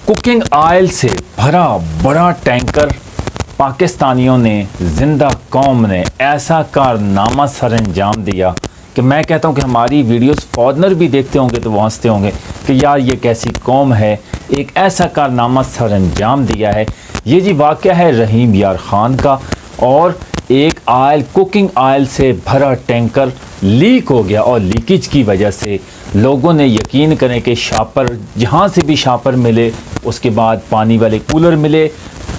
Cooking oil से भरा बड़ा टैंकर पाकिस्तानियों ने, जिंदा कौम ने ऐसा कारनामा सर अंजाम दिया कि मैं कहता हूँ कि हमारी वीडियोस फॉरेनर भी देखते होंगे तो वो हंसते होंगे कि यार ये कैसी कौम है, एक ऐसा कारनामा सर अंजाम दिया है। ये जी वाक़या है रहीम यार ख़ान का, और एक कुकिंग ऑयल से भरा टैंकर लीक हो गया और लीकेज की वजह से लोगों ने यकीन करें कि शापर, जहाँ से भी शापर मिले, उसके बाद पानी वाले कूलर मिले,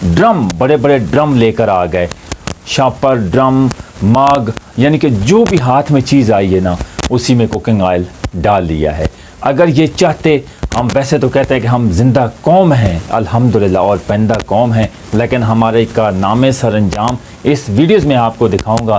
ड्रम, बड़े बड़े ड्रम लेकर आ गए, शापर, ड्रम, मग, यानी कि जो भी हाथ में चीज़ आई है ना उसी में कुकिंग ऑयल डाल दिया है। अगर ये चाहते, हम वैसे तो कहते हैं कि हम जिंदा कौम हैं अल्हम्दुलिल्लाह और पैदा कौम हैं, लेकिन हमारे कारनामे सर अंजाम इस वीडियोज़ में आपको दिखाऊंगा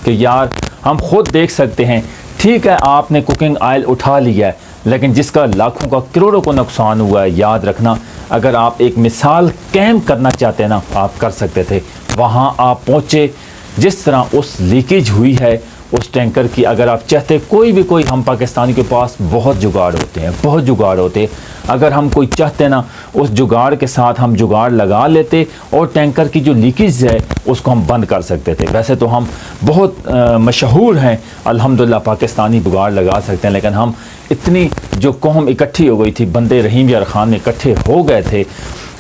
कि यार हम खुद देख सकते हैं। ठीक है, आपने कुकिंग ऑयल उठा लिया है, लेकिन जिसका लाखों का करोड़ों को नुकसान हुआ है, याद रखना अगर आप एक मिसाल कायम करना चाहते हैं ना, आप कर सकते थे। वहाँ आप पहुँचे, जिस तरह उस लीकेज हुई है उस टैंकर की, अगर आप चाहते, कोई हम पाकिस्तानी के पास बहुत जुगाड़ होते हैं, बहुत जुगाड़ होते हैं। अगर हम कोई चाहते ना, उस जुगाड़ के साथ हम जुगाड़ लगा लेते और टैंकर की जो लीकेज है उसको हम बंद कर सकते थे। वैसे तो हम बहुत मशहूर हैं अल्हम्दुलिल्लाह, पाकिस्तानी जुगाड़ लगा सकते हैं, लेकिन हम इतनी जो कौम इकट्ठी हो गई थी, बंदे रहीम यार ख़ान में इकट्ठे हो गए थे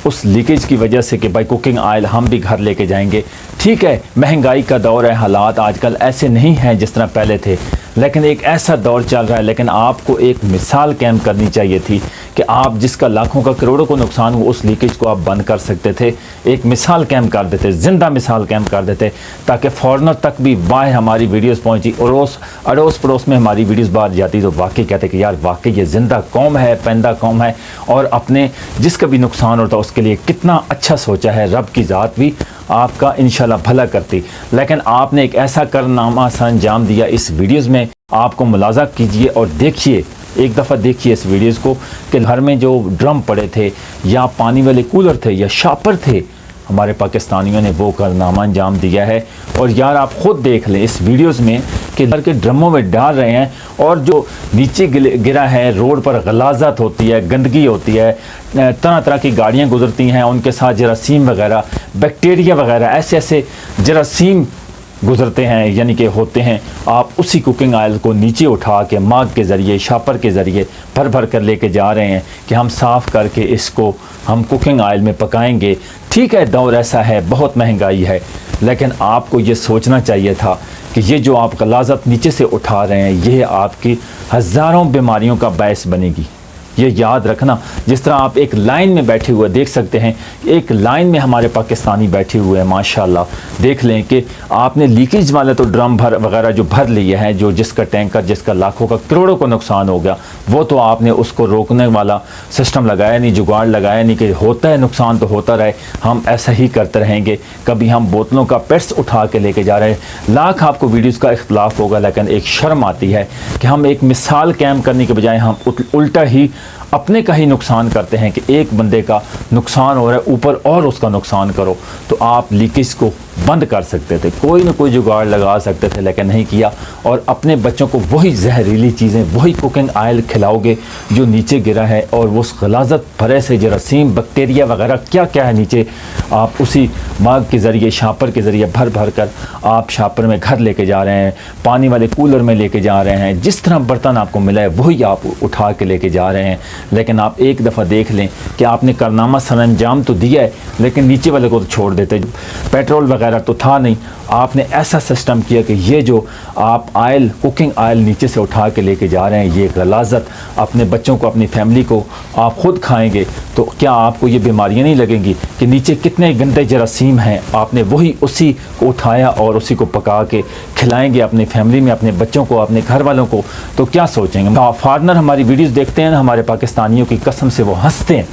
उस लीकेज की वजह से कि भाई कुकिंग ऑयल हम भी घर लेके जाएंगे। ठीक है, महंगाई का दौर है, हालात आजकल ऐसे नहीं हैं जिस तरह पहले थे, लेकिन एक ऐसा दौर चल रहा है। लेकिन आपको एक मिसाल कायम करनी चाहिए थी कि आप जिसका लाखों का करोड़ों को नुकसान हुआ उस लीकेज को आप बंद कर सकते थे, एक मिसाल कायम कर देते, ज़िंदा मिसाल कायम कर देते, ताकि फॉरेनर तक भी बाहर हमारी वीडियोस पहुंची और अड़ोस पड़ोस में हमारी वीडियोस बाहर जाती तो वाकई कहते कि यार वाकई ये ज़िंदा कौम है, पैदा कौम है, और अपने जिसका भी नुकसान होता उसके लिए कितना अच्छा सोचा है। रब की ज़ात भी आपका इंशाल्लाह भला करती, लेकिन आपने एक ऐसा कारनामा सर अंजाम दिया। इस वीडियोज़ में आपको मुलाज़ा कीजिए और देखिए, एक दफ़ा देखिए इस वीडियोज़ को कि घर में जो ड्रम पड़े थे या पानी वाले कूलर थे या शापर थे, हमारे पाकिस्तानियों ने वो कारनामा अंजाम दिया है। और यार आप ख़ुद देख लें इस वीडियोज़ में कि घर के ड्रमों में डाल रहे हैं और जो नीचे गिरा है, रोड पर गलाज़त होती है, गंदगी होती है, तरह तरह की गाड़ियाँ गुजरती हैं, उनके साथ जरासीम वगैरह, बैक्टीरिया वगैरह, ऐसे जरासीम गुजरते हैं, यानी कि होते हैं। आप उसी कुकिंग ऑयल को नीचे उठा के मग के ज़रिए, शापर के ज़रिए भर भर कर लेके जा रहे हैं कि हम साफ़ करके इसको हम कुकिंग ऑयल में पकाएंगे। ठीक है, दौर ऐसा है, बहुत महंगाई है, लेकिन आपको ये सोचना चाहिए था कि ये जो आप गलाज़त नीचे से उठा रहे हैं ये आपकी हज़ारों बीमारियों का बायस बनेगी। ये याद रखना। जिस तरह आप एक लाइन में बैठे हुए देख सकते हैं, एक लाइन में हमारे पाकिस्तानी बैठे हुए हैं माशाल्लाह, देख लें कि आपने लीकेज वाले तो ड्रम वगैरह जो भर लिए हैं, जो जिसका टैंकर, जिसका लाखों का करोड़ों को नुकसान हो गया, वो तो आपने उसको रोकने वाला सिस्टम लगाया नहीं, जुगाड़ लगाया नहीं कि होता है नुकसान तो होता रहे, हम ऐसा ही करते रहेंगे। कभी हम बोतलों का पेट्स उठा के लेके जा रहे हैं, लाख आपको वीडियोज़ का इख्तलाफ होगा, लेकिन एक शर्म आती है कि हम एक मिसाल कायम करने के बजाय हम उल्टा ही अपने का ही नुकसान करते हैं कि एक बंदे का नुकसान हो रहा है ऊपर और उसका नुकसान करो। तो आप लीकेज को बंद कर सकते थे, कोई ना कोई जुगाड़ लगा सकते थे, लेकिन नहीं किया। और अपने बच्चों को वही जहरीली चीज़ें, वही कुकिंग ऑयल खिलाओगे जो नीचे गिरा है, और वो उस गलाज़त भरे से जरासीम, बैक्टीरिया वगैरह क्या क्या है नीचे, आप उसी मग के ज़रिए, शापर के ज़रिए भर भर कर आप शापर में घर लेके जा रहे हैं, पानी वाले कूलर में लेके जा रहे हैं, जिस तरह बर्तन आपको मिला है वही आप उठा के लेके जा रहे हैं। लेकिन आप एक दफ़ा देख लें कि आपने कारनामा सर अंजाम तो दिया है, लेकिन नीचे वाले को तो छोड़ देते। पेट्रोल वगैरह तो था नहीं, आपने ऐसा सिस्टम किया कि ये जो आप ऑयल, कुकिंग ऑयल नीचे से उठा के लेके जा रहे हैं, ये गलाज़त अपने बच्चों को, अपनी फैमिली को आप ख़ुद खाएंगे तो क्या आपको ये बीमारियां नहीं लगेंगी कि नीचे कितने गंदे जरासीम हैं। आपने वही उसी को उठाया और उसी को पका के खिलाएंगे अपनी फैमिली में, अपने बच्चों को, अपने घर वालों को, तो क्या सोचेंगे। फॉरेनर हमारी वीडियोज़ देखते हैं ना, हमारे पाकिस्तानियों की कसम से वो हंसते हैं,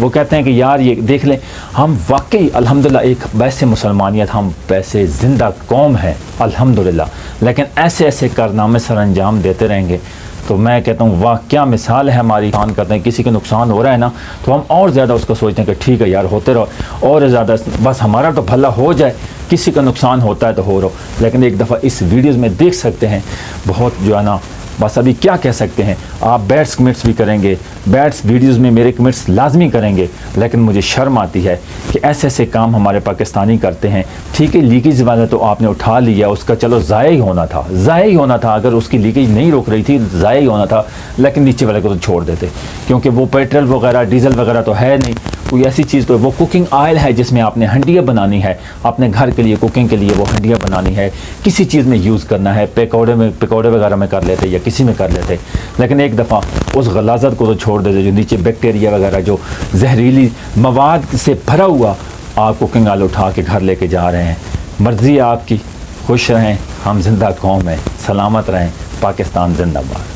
वो कहते हैं कि यार ये देख लें, हम वाकई अल्हम्दुलिल्लाह एक वैसे मुसलमानियत, हम वैसे ज़िंदा कौम है अल्हम्दुलिल्लाह, लेकिन ऐसे ऐसे कारनामे सर अंजाम देते रहेंगे तो मैं कहता हूँ वाह क्या मिसाल है हमारी। नुकसान करते हैं, किसी का नुकसान हो रहा है ना तो हम और ज़्यादा उसको सोचते हैं कि ठीक है यार होते रहो और ज़्यादा, बस हमारा तो भला हो जाए, किसी का नुकसान होता है तो हो रहा। लेकिन एक दफ़ा इस वीडियोज़ में देख सकते हैं बहुत जो है ना بس अभी क्या कह सकते हैं, आप बैड्स कमेंट्स भी करेंगे, बैड्स वीडियोस में मेरे कमेंट्स लाजमी करेंगे, लेकिन मुझे शर्म आती है कि ऐसे ऐसे काम हमारे पाकिस्तानी करते हैं. ठीक है, लीकेज वाला तो आपने उठा लिया, उसका चलो ज़ाया ही होना था, ज़ाया ही होना था. अगर उसकी लीकेज नहीं रोक रही थी ज़ाया ही होना था, लेकिन नीचे वाले को तो छोड़ देते, क्योंकि वो पेट्रोल वगैरह डीजल वगैरह तो है नहीं, कोई ऐसी चीज़ तो वो कुकिंग ऑयल है जिसमें आपने हंडियाँ बनानी है, अपने घर के लिए कुकिंग के लिए वो हंडियाँ बनानी है, किसी चीज़ में यूज़ करना है, पकौड़े वगैरह में कर लेते या किसी में कर लेते. लेकिन एक दफ़ा उस गलाजत को तो छोड़ देते जो नीचे बैक्टीरिया वगैरह जो जहरीली मवाद से भरा हुआ आप कुकिंग ऑयल उठा के घर लेके जा रहे हैं. मर्ज़ी है आपकी, खुश रहें, हम जिंदा कौम हैं, सलामत रहें, पाकिस्तान जिंदाबाद.